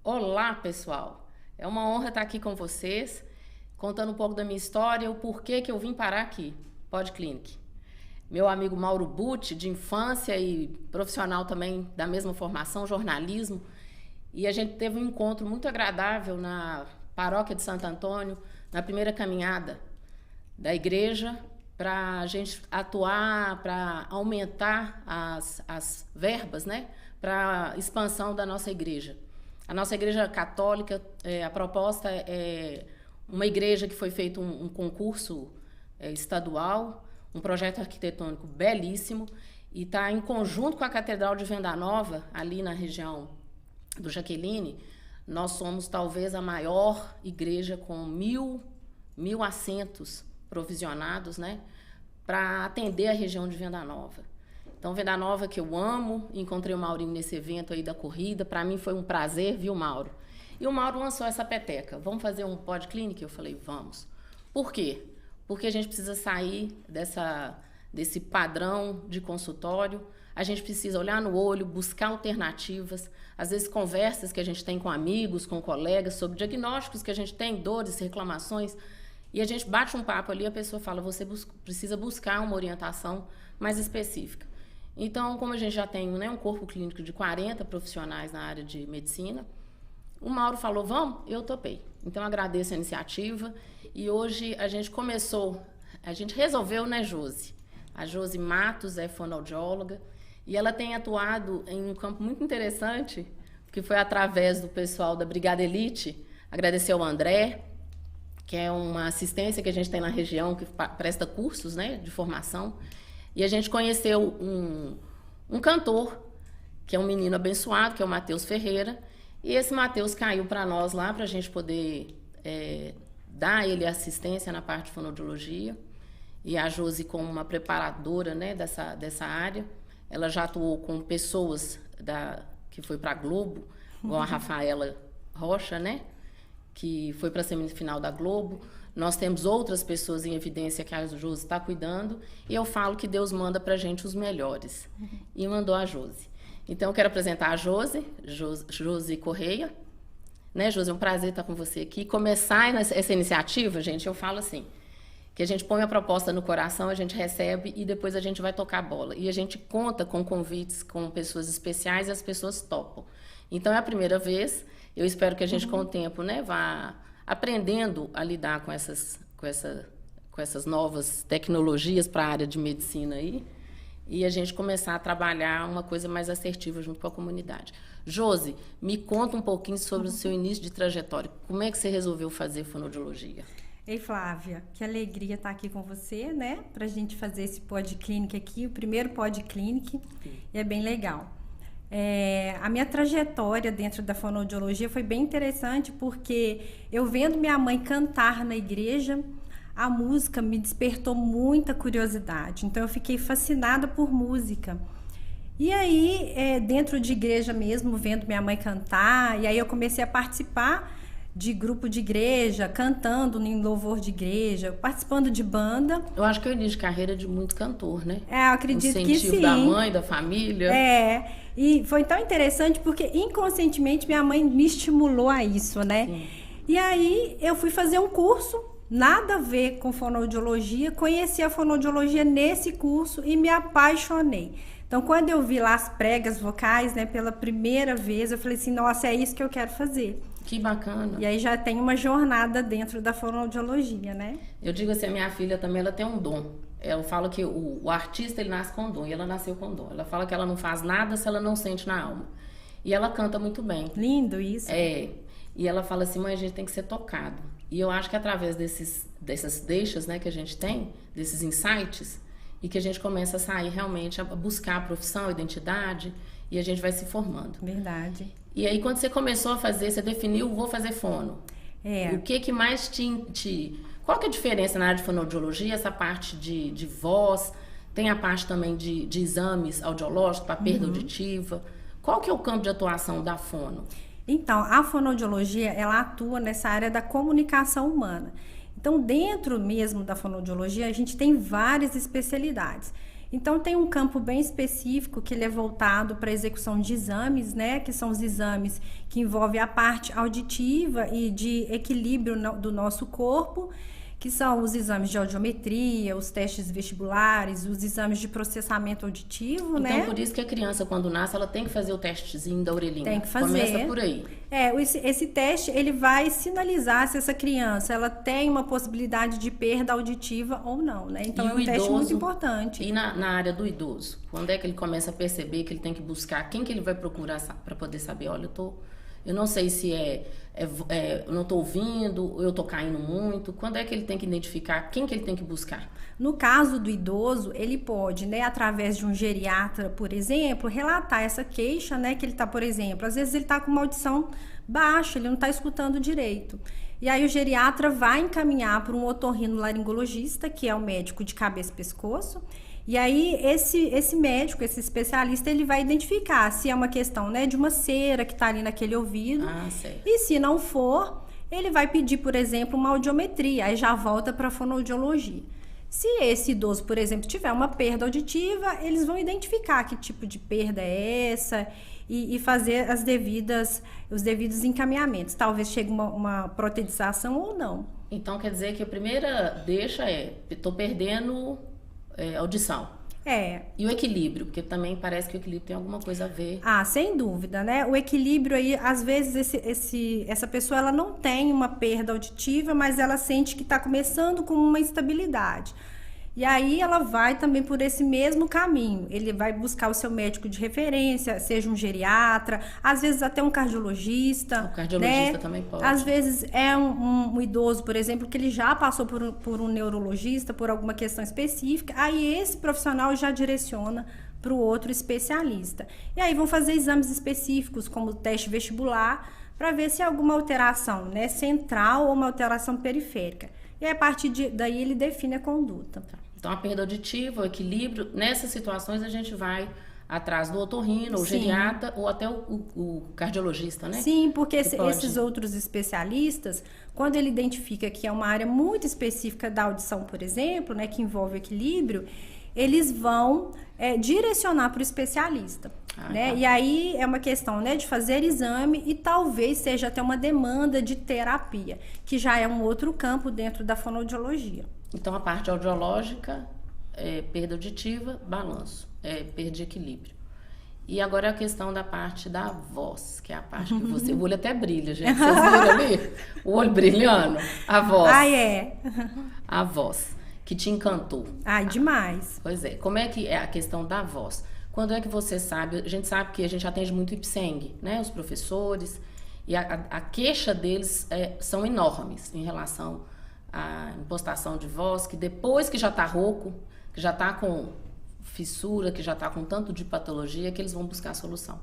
Olá, pessoal! É uma honra estar aqui com vocês, contando um pouco da minha história, o porquê que eu vim parar aqui, Polyclinic. Meu amigo Mauro Butti, de infância e profissional também da mesma formação, jornalismo, e a gente teve um encontro muito agradável na paróquia de Santo Antônio, na primeira caminhada da igreja, para a gente atuar, para aumentar as verbas, né, para a expansão da nossa igreja. A nossa igreja católica, a proposta é uma igreja que foi feito um concurso estadual, um projeto arquitetônico belíssimo, e está em conjunto com a Catedral de Venda Nova, ali na região do Jaqueline. Nós somos talvez a maior igreja com 1.000 assentos provisionados, né, para atender a região de Venda Nova. Então, Venda Nova, que eu amo, encontrei o Maurinho nesse evento aí da corrida, para mim foi um prazer, viu, Mauro? E o Mauro lançou essa peteca, vamos fazer um Polyclinic? Eu falei, vamos. Por quê? Porque a gente precisa sair desse padrão de consultório, a gente precisa olhar no olho, buscar alternativas, às vezes conversas que a gente tem com amigos, com colegas, sobre diagnósticos que a gente tem, dores, reclamações, e a gente bate um papo ali, a pessoa fala, você precisa buscar uma orientação mais específica. Então, como a gente já tem, né, um corpo clínico de 40 profissionais na área de medicina, o Mauro falou, vamos? Eu topei. Então, agradeço a iniciativa e hoje a gente resolveu, né, Josi? A Josi Matos é fonoaudióloga e ela tem atuado em um campo muito interessante, que foi através do pessoal da Brigada Elite, agradecer ao André, que é uma assistência que a gente tem na região, que presta cursos, né, de formação. E a gente conheceu um cantor, que é um menino abençoado, que é o Matheus Ferreira. E esse Matheus caiu para nós lá, para a gente poder dar a ele assistência na parte de fonoaudiologia. E a Josi, como uma preparadora, né, dessa área, ela já atuou com pessoas que foi para a Globo, igual a Rafaela Rocha, né, que foi para a semifinal da Globo. Nós temos outras pessoas em evidência que a Josi está cuidando, e eu falo que Deus manda para a gente os melhores. E mandou a Josi. Então, eu quero apresentar a Josi Correia. Né, Josi, é um prazer estar com você aqui. Começar essa iniciativa, gente, eu falo assim, que a gente põe a proposta no coração, a gente recebe e depois a gente vai tocar a bola. E a gente conta com convites, com pessoas especiais e as pessoas topam. Então, é a primeira vez. Eu espero que a gente, com o tempo, né, vá aprendendo a lidar com essas novas tecnologias para a área de medicina aí, e a gente começar a trabalhar uma coisa mais assertiva junto com a comunidade. Josi, me conta um pouquinho sobre o seu início de trajetória. Como é que você resolveu fazer fonoaudiologia? Ei, Flávia, que alegria estar aqui com você, né? Para a gente fazer esse Polyclinic aqui, o primeiro Polyclinic, e é bem legal. A minha trajetória dentro da fonoaudiologia foi bem interessante, porque eu vendo minha mãe cantar na igreja, a música me despertou muita curiosidade. Então, eu fiquei fascinada por música. E aí, dentro de igreja mesmo, vendo minha mãe cantar, e aí eu comecei a participar de grupo de igreja, cantando em louvor de igreja, participando de banda. Eu acho que é o início de carreira de muito cantor, né? Eu acredito que sim. Incentivo da mãe, da família. E foi tão interessante porque inconscientemente minha mãe me estimulou a isso, né? Sim. E aí eu fui fazer um curso, nada a ver com fonoaudiologia, conheci a fonoaudiologia nesse curso e me apaixonei. Então, quando eu vi lá as pregas vocais, né, pela primeira vez, eu falei assim, nossa, é isso que eu quero fazer. Que bacana. E aí já tem uma jornada dentro da fonoaudiologia, né? Eu digo assim, a minha filha também, ela tem um dom. Eu falo que o artista, ele nasce com dom, e ela nasceu com dom. Ela fala que ela não faz nada se ela não sente na alma. E ela canta muito bem. Lindo isso. E ela fala assim, mãe, a gente tem que ser tocado. E eu acho que através dessas deixas, né, que a gente tem, desses insights, e que a gente começa a sair realmente, a buscar a profissão, a identidade, e a gente vai se formando. Verdade. E aí, quando você começou a fazer, você definiu, vou fazer fono. O que mais Qual que é a diferença na área de fonoaudiologia? Essa parte de voz, tem a parte também de exames audiológicos para perda auditiva. Qual que é o campo de atuação da fono? Então, a fonoaudiologia, ela atua nessa área da comunicação humana. Então, dentro mesmo da fonoaudiologia, a gente tem várias especialidades. Então tem um campo bem específico que ele é voltado para a execução de exames, né? Que são os exames que envolvem a parte auditiva e de equilíbrio do nosso corpo, que são os exames de audiometria, os testes vestibulares, os exames de processamento auditivo, né? Então, por isso que a criança, quando nasce, ela tem que fazer o testezinho da orelhinha. Tem que fazer. Começa por aí. Esse teste, ele vai sinalizar se essa criança, ela tem uma possibilidade de perda auditiva ou não, né? Então, é um teste muito importante. E na área do idoso? Quando é que ele começa a perceber que ele tem que buscar? Quem que ele vai procurar para poder saber? Olha, eu não sei se eu não estou ouvindo, eu estou caindo muito. Quando é que ele tem que identificar? Quem que ele tem que buscar? No caso do idoso, ele pode, né, através de um geriatra, por exemplo, relatar essa queixa, né, que ele está, por exemplo, às vezes ele está com uma audição baixa, ele não está escutando direito. E aí o geriatra vai encaminhar para um otorrinolaringologista, que é o médico de cabeça e pescoço. E aí esse médico, esse especialista, ele vai identificar se é uma questão, né, de uma cera que está ali naquele ouvido. Certo. E se não for, ele vai pedir, por exemplo, uma audiometria, aí já volta para a fonoaudiologia. Se esse idoso, por exemplo, tiver uma perda auditiva, eles vão identificar que tipo de perda é essa e fazer os devidos encaminhamentos. Talvez chegue uma protetização ou não. Então, quer dizer que a primeira deixa estou perdendo audição. E o equilíbrio, porque também parece que o equilíbrio tem alguma coisa a ver. Sem dúvida, né? O equilíbrio aí, às vezes, essa pessoa ela não tem uma perda auditiva, mas ela sente que está começando com uma instabilidade. E aí ela vai também por esse mesmo caminho. Ele vai buscar o seu médico de referência, seja um geriatra, às vezes até um cardiologista. O cardiologista, né? Também pode. Às vezes é um idoso, por exemplo, que ele já passou por um neurologista, por alguma questão específica. Aí esse profissional já direciona para o outro especialista. E aí vão fazer exames específicos, como o teste vestibular, para ver se há alguma alteração, né, central ou uma alteração periférica. E aí, a partir daí ele define a conduta. Então, a perda auditiva, o equilíbrio, nessas situações a gente vai atrás do otorrino, ou geriatra, ou até o cardiologista, né? Sim, porque esses outros especialistas, quando ele identifica que é uma área muito específica da audição, por exemplo, né, que envolve o equilíbrio, eles vão direcionar para o especialista. Né? Tá. E aí é uma questão, né, de fazer exame e talvez seja até uma demanda de terapia, que já é um outro campo dentro da fonoaudiologia. Então, a parte audiológica, perda auditiva, balanço, perda de equilíbrio. E agora a questão da parte da voz, que é a parte que você... O olho até brilha, gente. Vocês viram ali? O olho brilhando. A voz. A voz, que te encantou. Demais. Pois é. Como é que é a questão da voz? Quando é que você sabe? A gente sabe que a gente atende muito IPSENG, né? Os professores. E a queixa deles são enormes em relação à impostação de voz, que depois que já está rouco, que já está com fissura, que já está com tanto de patologia, que eles vão buscar a solução.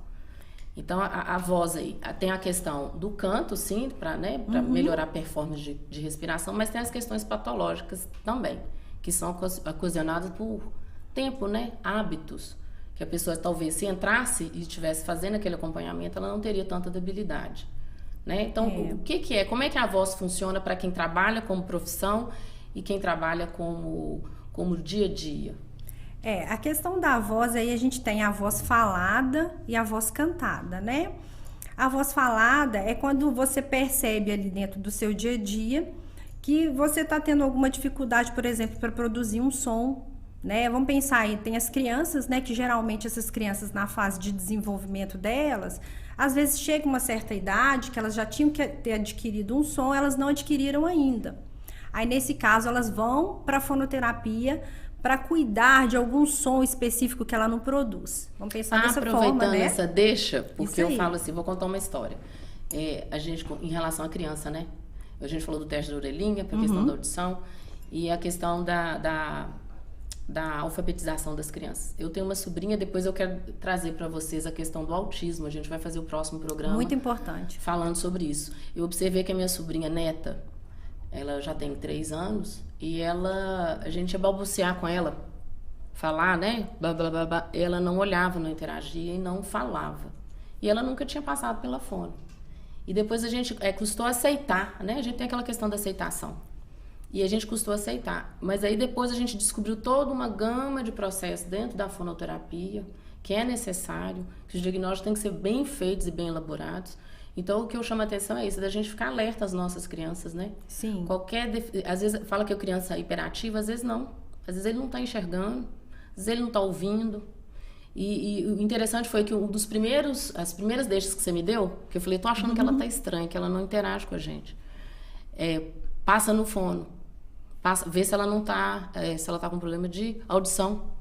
Então, a voz aí, tem a questão do canto, sim, para melhorar a performance de respiração, mas tem as questões patológicas também, que são ocasionadas por tempo, né? Hábitos. Que a pessoa talvez se entrasse e estivesse fazendo aquele acompanhamento, ela não teria tanta debilidade, né? Então, o que é? Como é que a voz funciona para quem trabalha como profissão e quem trabalha como dia a dia? A questão da voz aí, a gente tem a voz falada e a voz cantada, né? A voz falada é quando você percebe ali dentro do seu dia a dia que você está tendo alguma dificuldade, por exemplo, para produzir um som, né? Vamos pensar aí, tem as crianças, né? Que geralmente essas crianças na fase de desenvolvimento delas, às vezes chega uma certa idade que elas já tinham que ter adquirido um som, elas não adquiriram ainda. Aí nesse caso elas vão para a fonoterapia para cuidar de algum som específico que ela não produz. Vamos pensar dessa forma, né? Aproveitando essa deixa, porque eu falo assim, vou contar uma história. A gente, em relação à criança, né? A gente falou do teste da orelhinha, para a questão da audição e a questão da alfabetização das crianças. Eu tenho uma sobrinha, depois eu quero trazer para vocês a questão do autismo. A gente vai fazer o próximo programa. Muito importante. Falando sobre isso. Eu observei que a minha sobrinha neta, ela já tem 3 anos, e a gente ia balbuciar com ela, falar, né? Blá, blá, blá, blá. Ela não olhava, não interagia e não falava. E ela nunca tinha passado pela fono. E depois a gente custou aceitar, né? A gente tem aquela questão da aceitação. E a gente custou aceitar. Mas aí depois a gente descobriu toda uma gama de processos dentro da fonoterapia, que é necessário, que os diagnósticos têm que ser bem feitos e bem elaborados. Então, o que eu chamo a atenção é isso, da gente ficar alerta às nossas crianças, né? Sim. Às vezes, fala que a criança é hiperativa, às vezes não. Às vezes ele não está enxergando, às vezes ele não está ouvindo. E o interessante foi que as primeiras deixas que você me deu, que eu falei, tô achando que ela tá estranha, que ela não interage com a gente. Passa no fono. Vê se ela não tá, se ela tá com problema de audição.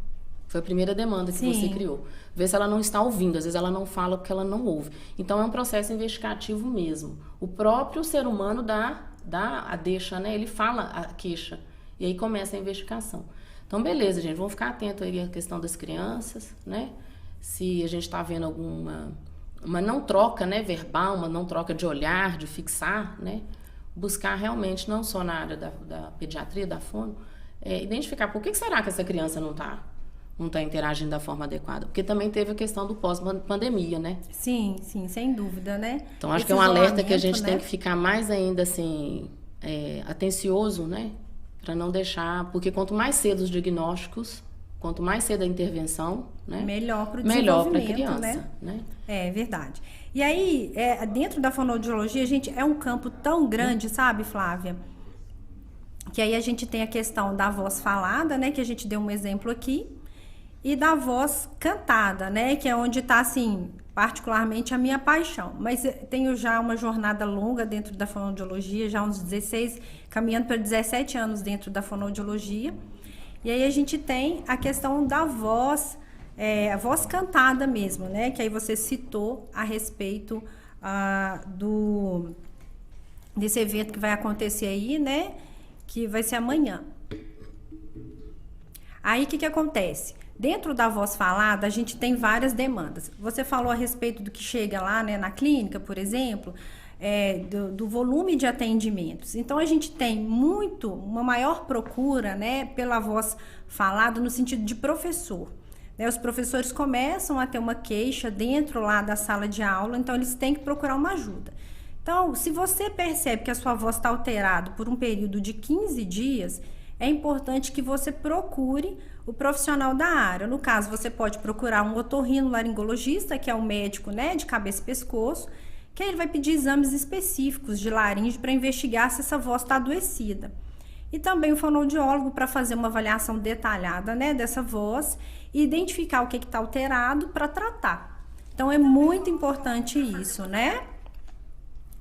Foi a primeira demanda que você criou. Vê se ela não está ouvindo. Às vezes ela não fala porque ela não ouve. Então é um processo investigativo mesmo. O próprio ser humano dá a deixa, né? Ele fala a queixa. E aí começa a investigação. Então, beleza, gente. Vamos ficar atento aí à questão das crianças, né? Se a gente está vendo uma não troca, né, verbal, uma não troca de olhar, de fixar, né? Buscar realmente, não só na área da pediatria, da fono, identificar por que será que essa criança não tá interagindo da forma adequada. Porque também teve a questão do pós-pandemia, né? Sim, sem dúvida, né? Então, acho que é um alerta que a gente tem que ficar mais ainda, assim, atencioso, né? Para não deixar... Porque quanto mais cedo os diagnósticos, quanto mais cedo a intervenção, né? Melhor para o desenvolvimento, melhor para a criança, né? É verdade. E aí, dentro da fonoaudiologia, gente, é um campo tão grande, sabe, Flávia? Que aí a gente tem a questão da voz falada, né? Que a gente deu um exemplo aqui. E da voz cantada, né? Que é onde está, assim, particularmente a minha paixão. Mas tenho já uma jornada longa dentro da fonoaudiologia, já uns 16, caminhando para 17 anos dentro da fonoaudiologia. E aí a gente tem a questão da voz, a voz cantada mesmo, né? Que aí você citou a respeito desse evento que vai acontecer aí, né? Que vai ser amanhã. Aí, o que acontece? Dentro da voz falada, a gente tem várias demandas. Você falou a respeito do que chega lá, né, na clínica, por exemplo, do volume de atendimentos. Então, a gente tem uma maior procura, né, pela voz falada no sentido de professor. Né? Os professores começam a ter uma queixa dentro lá da sala de aula, então eles têm que procurar uma ajuda. Então, se você percebe que a sua voz está alterada por um período de 15 dias, é importante que você procure o profissional da área. No caso, você pode procurar um otorrinolaringologista, que é um médico, né, de cabeça e pescoço, que aí ele vai pedir exames específicos de laringe para investigar se essa voz está adoecida. E também o fonoaudiólogo para fazer uma avaliação detalhada, né, dessa voz e identificar o que está alterado para tratar. Então, é muito importante isso, né?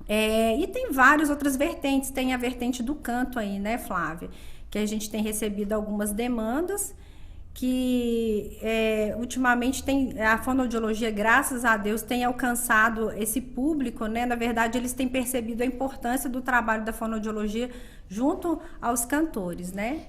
E tem várias outras vertentes. Tem a vertente do canto aí, né, Flávia? Que a gente tem recebido algumas demandas que ultimamente a fonoaudiologia, graças a Deus, tem alcançado esse público, né? Na verdade, eles têm percebido a importância do trabalho da fonoaudiologia junto aos cantores, né?